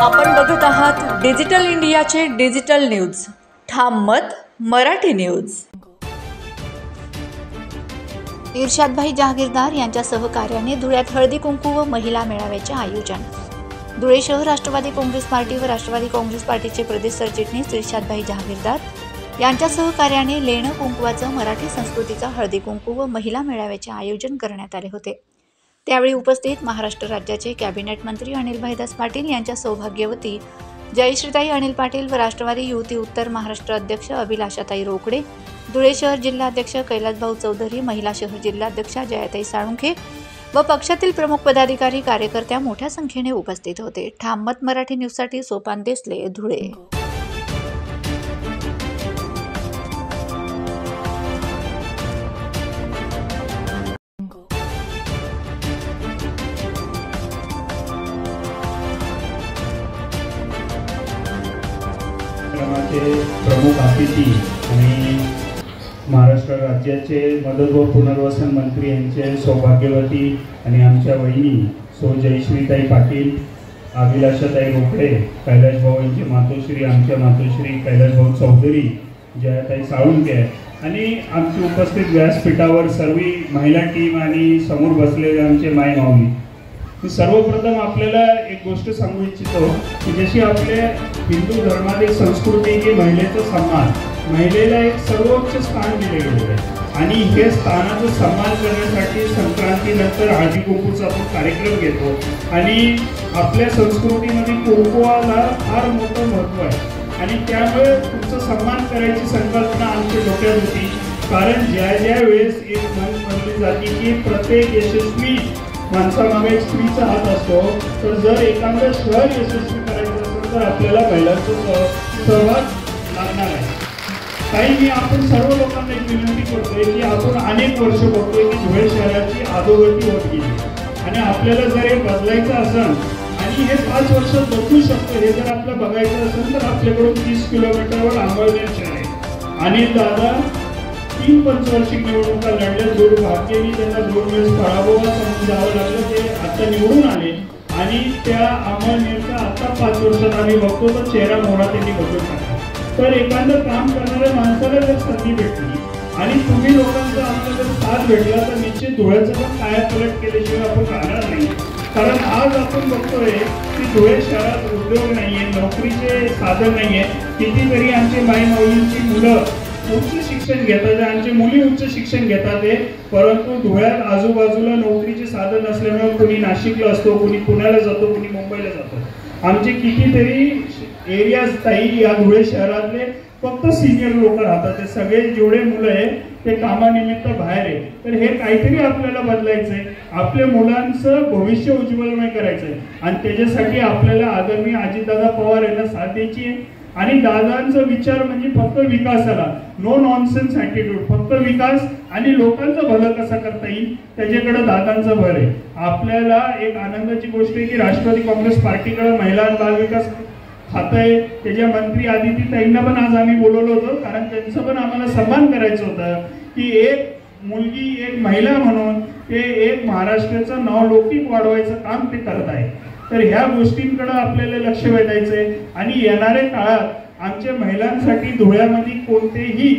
आपण बघत आहात डिजिटल इंडियाचे डिजिटल न्यूज, ठाम मत मराठी न्यूज। इर्शादभाई जहागीरदार यांच्या सहकार्याने धुळ्यात हळदी कुंकू व महिला मेळाव्याचे आयोजन। धुळे शहर राष्ट्रवादी काँग्रेस पार्टी व राष्ट्रवादी काँग्रेस पार्टीचे प्रदेश सरचिटणीस इर्शादभाई जहागीरदार यांच्या सहकार्याने लेणं कुंकवाचं मराठी संस्कृतीचा हळदी कुंकू व महिला मेळाव्याचे आयोजन करण्यात आले होते। त्यावेळी उपस्थित महाराष्ट्र राज्याचे कॅबिनेट मंत्री अनिलभाई दास पाटील यांच्या सौभाग्यवती जयश्रीताई अनिल पाटील व राष्ट्रवादी युवती उत्तर महाराष्ट्र अध्यक्ष अभिलाषाताई रोकडे, धुळे शहर जिल्हाध्यक्ष कैलासभाऊ चौधरी, महिला शहर जिल्हाध्यक्षा जयाताई साळुंखे व पक्षातील प्रमुख पदाधिकारी कार्यकर्त्या मोठ्या संख्येने उपस्थित होते। ठाम मत मराठी न्यूजसाठी सोपान देसले, धुळे। प्रमुख अतिथी आणि महाराष्ट्र राज्याचे मदत व पुनर्वसन मंत्री यांचे सौभाग्यवती आणि आमच्या वहिनी सौ जयश्रीताई पाटील, अभिलाषाताई रोकडे, कैलासभाऊ यांचे मातोश्री, आमच्या मातोश्री कैलासभाऊ चौधरी, जयाताई साळुंखे आणि आमची उपस्थित व्यासपीठावर सर्व महिला टीम आणि समोर बसलेले आमचे माय माऊली। मी सर्वप्रथम आपल्याला एक गोष्ट सांगू इच्छितो की जशी आपल्या हिंदू धर्मात एक संस्कृती की महिलेचा सन्मान, महिलेला एक सर्वोच्च स्थान दिले गेले आहे आणि हे स्थानाचा सन्मान करण्यासाठी संक्रांतीनंतर हळदी कुंकूचा आपण कार्यक्रम घेतो आणि आपल्या संस्कृतीमध्ये कुंकवाला फार मोठं महत्त्व आहे आणि त्यामुळे तुमचा सन्मान करायची संकल्पना आमच्या डोक्यात होती। कारण ज्या वेळेस एक म्हण म्हणली जाते की प्रत्येक यशस्वी माणसामागे एक स्त्रीचा हात असतो, तर जर एखादं शहर यशस्वी करायचं असेल तर आपल्याला महिलांचा सहभाग लागणार आहे। काही मी आपण सर्व लोकांना एक विनंती करतोय की आपण अनेक वर्ष बघतोय की धुळे शहराची अधोगती होत गेली आणि आपल्याला जर हे बदलायचं असेल आणि हे 5 वर्षात बदलू शकतो हे जर आपल्याला बघायचं असेल तर आपल्याकडून 30 किलोमीटरवर आंबळनेर शहर आहे आणि दादा 3 पंचवार्षिक निवडणुका लढल्या, दुर्भाग्याने त्यांना 2 वेळेस पराभव समोर जावं लागलं। ते आता निवडून आले आणि त्या अंमळनेरचा आता 5 वर्षात आम्ही बघतो तर चेहरा मोहरा त्यांनी बदलून टाकला। तर एखादं काम करणाऱ्या माणसाला जर संधी भेटली आणि तुम्ही लोकांचा आम्हाला जर साथ भेटला तर निश्चित धुळ्याचं पण कायापालट केल्याशिवाय आपण राहणार नाही। कारण आज आपण बघतोय की धुळे शहरात उद्योग नाहीये, नोकरीचे साधन नाहीये। कितीतरी आमचे माई माऊलींची मुलं उच्च शिक्षण घेतात, आमचे मुली उच्च शिक्षण घेतात, परंतु धुळ्यात आजूबाजूला नोकरीचे साधन नसल्यामुळे कोणी नाशिकला असतो, कोणी पुण्याला जातो, कोणी मुंबईला जातो। आमचे कितीतरी एरियाज ताई या धुळे शहरातले फक्त सिनियर लोक राहतात, ते सगळे जेवढे मुलं आहे ते कामानिमित्त बाहेर आहे। तर हे काहीतरी आपल्याला बदलायचंय, आपल्या मुलांचं भविष्य उज्ज्वलमय करायचंय आणि त्याच्यासाठी आपल्याला आदरणीय अजितदादा पवार यांना साथ द्यायची आहे। आणि दादांचा विचार म्हणजे फक्त विकासाला, नो नॉनसेन्स ॲटिट्यूड, फक्त विकास आणि लोकांचं भलं कसं करता येईल त्याच्याकडे दादांचं भर आहे। आपल्याला एक आनंदाची गोष्ट आहे की राष्ट्रवादी काँग्रेस पार्टीकडे महिला आणि बाल विकास खातं आहे, त्याच्या मंत्री आदिती ताईंना पण आज आम्ही बोलवलं होतं कारण त्यांचं पण आम्हाला सन्मान करायचं होतं की एक मुलगी, एक महिला म्हणून ते एक महाराष्ट्राचं नावलौकिक वाढवायचं काम ते करत आहे। तर ह्या गोष्टींकडे आपल्याला लक्ष वेधायचंय आणि येणाऱ्या काळात आमच्या महिलांसाठी धुळ्यामध्ये कोणतेही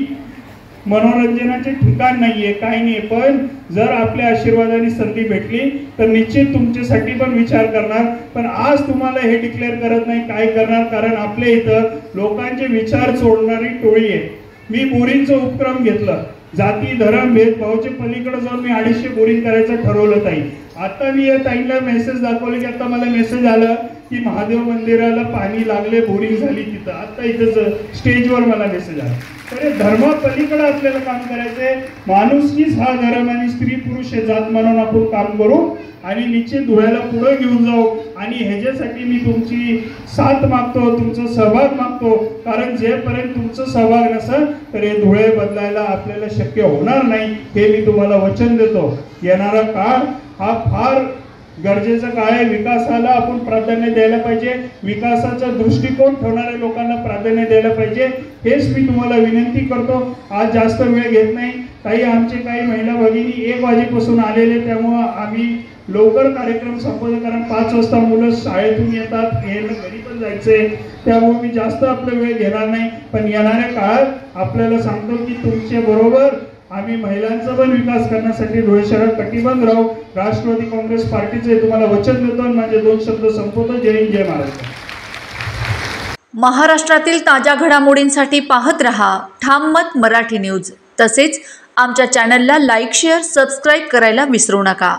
मनोरंजनाचे ठिकाण नाहीये, काही नाही, पण जर आपल्या आशीर्वादाने संधी भेटली तर निश्चित तुमच्यासाठी पण विचार करणार। पण आज तुम्हाला हे डिक्लेअर करत नाही काय करणार, कारण आपल्या इथं लोकांचे विचार सोडणारी टोळी आहे। मी बोरिंगचा उपक्रम घेतलं, जाती धर्म भेदभावाच्या पलीकडे जाऊन मी 250 बोरिंग करायचं ठरवलं ताई। आता मी या ताईला मेसेज दाखवले की आता मला मेसेज आलं की महादेव मंदिराला पाणी लागले, बोरिंग झाली तिथं, आता इथं स्टेजवर मला मेसेज आला। तर धर्मापलीकडे आपल्याला काम करायचंय, माणुसकीच हा धर्म आणि स्त्री पुरुष हे जात म्हणून आपण काम करू आणि निश्चित धुळ्याला पुढे घेऊन जाऊ आणि ह्याच्यासाठी मी तुमची साथ मागतो, तुमचा सहभाग मागतो, कारण जेपर्यंत तुमचा सहभाग नसेल तर हे धुळे बदलायला आपल्याला शक्य होणार नाही, हे मी तुम्हाला वचन देतो। येणारा काळ हा फार गरजेचा काळ आहे, विकासाला आपण प्राधान्य द्यायला पाहिजे, विकासाचा दृष्टिकोन ठेवणाऱ्या लोकांना प्राधान्य द्यायला पाहिजे, हेच मी तुम्हाला विनंती करतो। आज जास्त वेळ घेत नाही, काही आमचे काही महिला भगिनी 1 वाजेपासून आलेले, त्यामुळे आम्ही लवकर कार्यक्रम संपवतो, कारण 5 वाजता मुलं शाळेतून येतात, यायला घरी पण जायचंय. त्यामुळे मी जास्त आपला वेळ घेणार नाही. पण येणाऱ्या काळात आपल्याला सांगतो की तुमच्या बरोबर आम्ही महिलांचा पण विकास करण्यासाठी धुळे शहरात कटिबद्ध राहू. राष्ट्रवादी काँग्रेस पार्टीचे तुम्हाला वचन देतो आणि माझे 2 शब्द संपवतो. जय हिंद, जय महाराष्ट्र. महाराष्ट्रातील ताज्या घडामोडींसाठी पाहत रहा ठाम मत मराठी न्यूज. तसेच आमच्या चॅनलला लाईक, शेअर, सबस्क्राईब करायला विसरू नका.